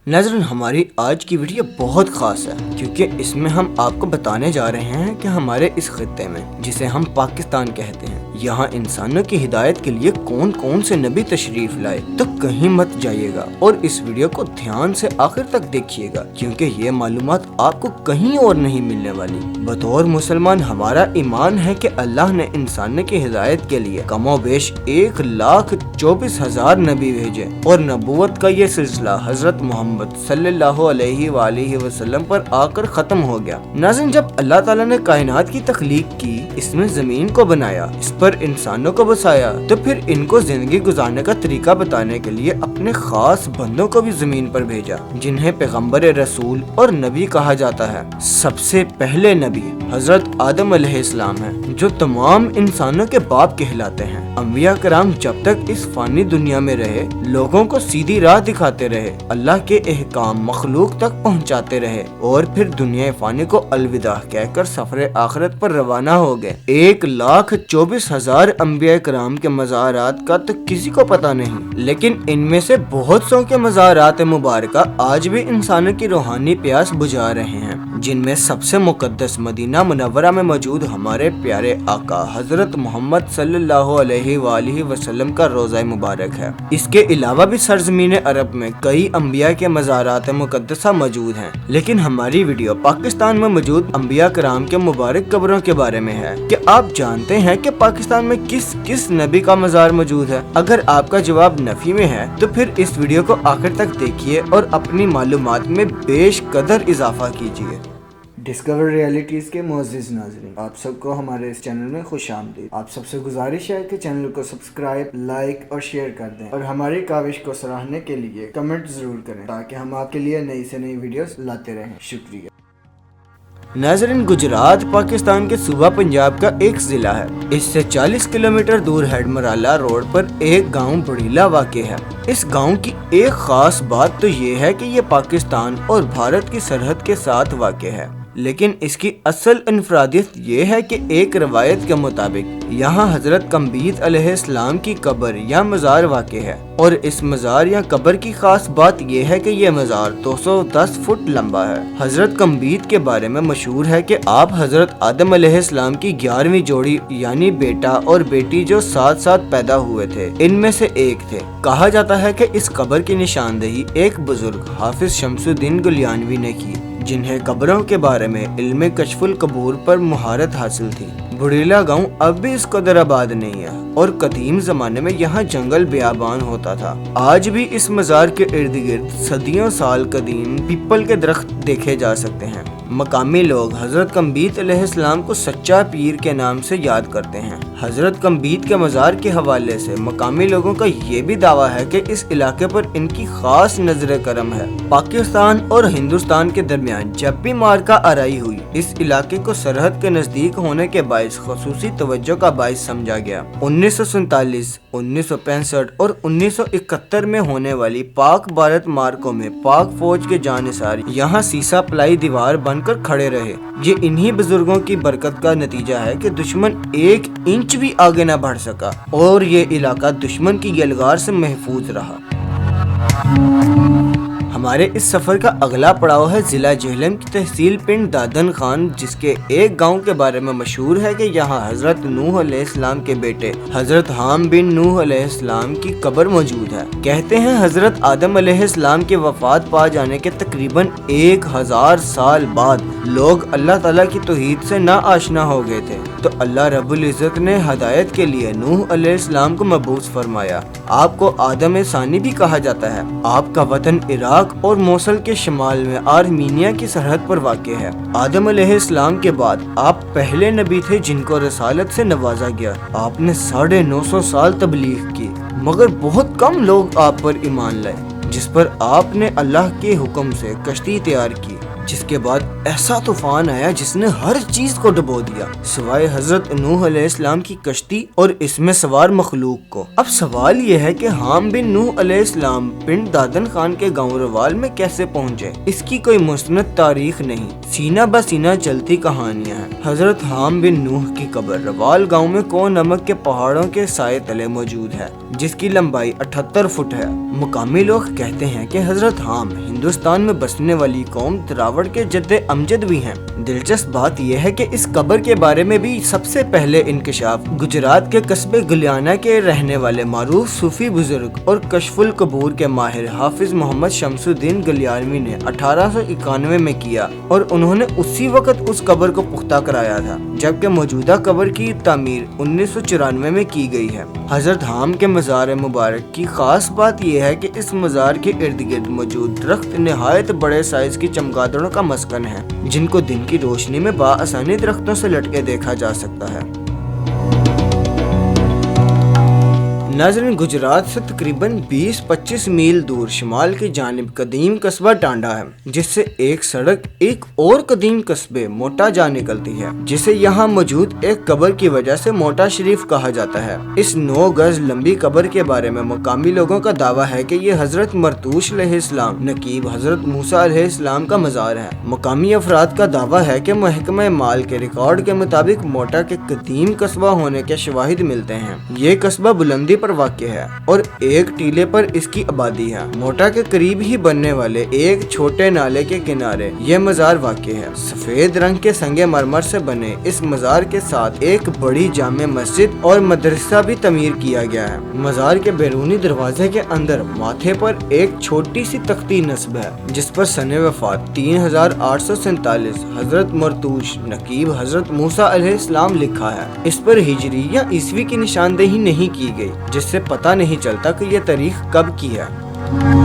नाज़रीन, हमारी आज की वीडियो बहुत ख़ास है क्योंकि इसमें हम आपको बताने जा रहे हैं कि हमारे इस खित्ते में, जिसे हम पाकिस्तान कहते हैं, यहाँ इंसानों की हिदायत के लिए कौन कौन से नबी तशरीफ लाए। तो कहीं मत जाइएगा और इस वीडियो को ध्यान से आखिर तक देखिएगा क्योंकि ये मालूमात आपको कहीं और नहीं मिलने वाली। बतौर मुसलमान हमारा ईमान है कि अल्लाह ने इंसानों की हिदायत के लिए कमोबेश 1,24,000 नबी भेजे और नबूवत का ये सिलसिला हजरत मोहम्मद सल्लल्लाहु अलैहि वसल्लम पर आकर खत्म हो गया। नाज़रीन, जब अल्लाह ताला ने कायनात की तख्लीक की, इसमें जमीन को बनाया, इस पर इंसानों को बसाया, तो फिर इनको जिंदगी गुजारने का तरीका बताने के लिए अपने खास बंदों को भी जमीन पर भेजा, जिन्हें पैगम्बर रसूल और नबी कहा जाता है। सबसे पहले नबी हजरत आदम अलैहिस्सलाम है, जो तमाम इंसानों के बाप कहलाते हैं। अंबिया कराम जब तक इस फानी दुनिया में रहे, लोगों को सीधी राह दिखाते रहे, अल्लाह के एहकाम मखलूक तक पहुंचाते रहे और फिर दुनिया फानी को अलविदा कहकर सफर आखिरत पर रवाना हो गए। 1,24,000 अंबिया कराम के मज़ारात का तो किसी को पता नहीं, लेकिन इनमें से बहुत सौ के मज़ारात मुबारका आज भी इंसानों की रूहानी प्यास बुझा रहे हैं, जिनमें सबसे मुकद्दस मदीना मुनव्वरा में मौजूद हमारे प्यारे आका हजरत मोहम्मद सल्लल्लाहु अलैहि वसल्लम का रोज़ा मुबारक है। इसके अलावा भी सरजमीन अरब में कई अंबिया के मज़ारात मुकद्दसा मौजूद हैं, लेकिन हमारी वीडियो पाकिस्तान में मौजूद अंबिया कराम के मुबारक कब्रों के बारे में है। कि आप जानते हैं कि पाकिस्तान में किस किस नबी का मज़ार मौजूद है? अगर आपका जवाब नफी में है तो फिर इस वीडियो को आखिर तक देखिए और अपनी मालूमात में बेशकदर इजाफा कीजिए। डिस्कवर रियलिटीज़ के मोअज़्ज़िज़ नाज़रीन, आप सबको हमारे इस चैनल में खुश आमदीद। आप सबसे गुजारिश है कि चैनल को सब्सक्राइब, लाइक और शेयर कर दें और हमारी काविश को सराहने के लिए कमेंट ज़रूर करें ताकि हम आपके लिए नई से नई वीडियोस लाते रहें। शुक्रिया। नाज़रीन, गुजरात पाकिस्तान के सूबा पंजाब का एक जिला है। इससे 40 किलोमीटर दूर हेडमराला रोड पर एक गांव बुढ़ीला वाक़ है। इस गांव की एक खास बात तो ये है कि ये पाकिस्तान और भारत की सरहद के साथ वाक़ है, लेकिन इसकी असल इनफरादियत ये है कि एक रवायत के मुताबिक यहाँ हजरत कम्बीत अलैहिस्सलाम की कब्र या मज़ार वाक़ है और इस मज़ार या कब्र की खास बात यह है कि यह मज़ार 210 फुट लंबा है। हजरत कम्बीत के बारे में मशहूर है कि आप हजरत आदम अलैहिस्सलाम की 11वीं जोड़ी यानी बेटा और बेटी जो साथ साथ पैदा हुए थे, इनमें से एक थे। कहा जाता है कि इस कब्र की निशानदेही एक बुजुर्ग हाफिज शमसुद्दीन गुलियानवी ने की, जिन्हें कब्रों के बारे में इल्मे कशफुल कबूर पर मुहारत हासिल थी। बुढ़ीला गांव अब भी इस कदर आबाद नहीं है और कदीम जमाने में यहाँ जंगल बियाबान होता था। आज भी इस मज़ार के इर्द गिर्द सदियों साल कदीम पीपल के दरख्त देखे जा सकते हैं। मकामी लोग हजरत कम्बीत अलैहिस्सलाम को सच्चा पीर के नाम से याद करते हैं। हजरत कम्बीत के मज़ार के हवाले से मकामी लोगों का ये भी दावा है कि इस इलाके पर इनकी खास नजर करम है। पाकिस्तान और हिंदुस्तान के दरमियान जब भी मार्का आराई हुई, इस इलाके को सरहद के नजदीक होने के बायस खसूसी तवज्जो का बायस समझा गया। 1947, 1965 और 1971 में होने वाली पाक भारत मार्कों में पाक फौज के जानिसार यहाँ सीसा पलाई दीवार बनकर खड़े रहे। ये इन्हीं बुजुर्गों की बरकत का नतीजा है कि दुश्मन 1 इंच भी आगे न बढ़ सका और ये इलाका दुश्मन की यलगार से महफूज रहा। हमारे इस सफर का अगला पड़ाव है जिला जेहलम की तहसील पिंड दादन खान, जिसके एक गांव के बारे में मशहूर है कि यहाँ हजरत नूह अलैहिस्सलाम के बेटे हजरत हाम बिन नूह अलैहिस्सलाम की कब्र मौजूद है। कहते हैं हजरत आदम अलैहिस्सलाम के वफात पा जाने के तकरीबन 1000 साल बाद लोग अल्लाह ताला की तौहीद से ना आशना हो गए थे, तो अल्लाह रब्बुल इज़्ज़त ने हदायत के लिए नूह अलैहिस्सलाम को मबूस फरमाया। आपको आदम सानी भी कहा जाता है। आपका वतन इराक और मोसल के शिमाल में आर्मीनिया की सरहद पर वाक़ है। आदम अलैहिस्सलाम के बाद आप पहले नबी थे जिनको रसालत से नवाजा गया। आपने 950 साल तबलीग की, मगर बहुत कम लोग आप पर ईमान लाए, जिस पर आपने अल्लाह के हुक्म से कश्ती तैयार की, जिसके बाद ऐसा तूफान आया जिसने हर चीज को डुबो दिया सिवाय हजरत नूह अलैहिस्सलाम की कश्ती और इसमें सवार मखलूक को। अब सवाल ये है कि हाम बिन नूह अलैहिस्सलाम पिंड दादन खान के गांव रवाल में कैसे पहुंचे? इसकी कोई मुस्नद तारीख नहीं, सीना ब सीना चलती कहानियां हैं। हजरत हाम बिन नूह की कब्र रवाल गाँव में को नमक के पहाड़ों के साए तले मौजूद है, जिसकी लंबाई 78 फुट है। मुकामी लोग कहते हैं कि हजरत हाम ہندوستان میں بسنے والی قوم دراوڑ کے جد امجد بھی ہیں۔ دلچسپ بات یہ ہے کہ اس قبر کے بارے میں بھی سب سے پہلے انکشاف گجرات کے قصبے گلیانہ کے رہنے والے معروف صوفی بزرگ اور کشف القبور کے ماہر حافظ محمد شمس الدین گلیانوی نے 1891 میں کیا، اور انہوں نے اسی وقت اس قبر کو پختہ کرایا تھا، جبکہ موجودہ قبر کی تعمیر 1994 میں کی گئی ہے۔ حضرت حام کے مزار مبارک کی خاص بات یہ ہے کہ اس مزار کے ارد گرد موجود درخت نہایت بڑے سائز کی چمگادڑوں کا مسکن ہے، جن کو دن کی روشنی میں بآسانی درختوں سے لٹکے دیکھا جا سکتا ہے۔ ناظرین، گجرات سے تقریباً 20-25 میل دور شمال کی جانب قدیم قصبہ ٹانڈا ہے، جس سے ایک سڑک ایک اور قدیم قصبے موٹا جا نکلتی ہے، جسے یہاں موجود ایک قبر کی وجہ سے موٹا شریف کہا جاتا ہے۔ اس 9 گز لمبی قبر کے بارے میں مقامی لوگوں کا دعویٰ ہے کہ یہ حضرت مرتوش علیہ السلام نقیب حضرت موسیٰ علیہ السلام کا مزار ہے۔ مقامی افراد کا دعویٰ ہے کہ محکمہ مال کے ریکارڈ کے مطابق موٹا کے قدیم قصبہ ہونے کے شواہد ملتے ہیں۔ یہ قصبہ بلندی پر واقع ہے اور ایک ٹیلے پر اس کی آبادی ہے۔ موٹا کے قریب ہی بننے والے ایک چھوٹے نالے کے کنارے یہ مزار واقع ہے۔ سفید رنگ کے سنگ مرمر سے بنے اس مزار کے ساتھ ایک بڑی جامع مسجد اور مدرسہ بھی تعمیر کیا گیا ہے۔ مزار کے بیرونی دروازے کے اندر ماتھے پر ایک چھوٹی سی تختی نصب ہے، جس پر سن وفات 3847 حضرت مرتوش نقیب حضرت موسیٰ علیہ السلام لکھا ہے۔ اس پر ہجری یا عیسوی کی نشاندہی نہیں کی گئی، جس سے پتہ نہیں چلتا کہ یہ تاریخ کب کی ہے۔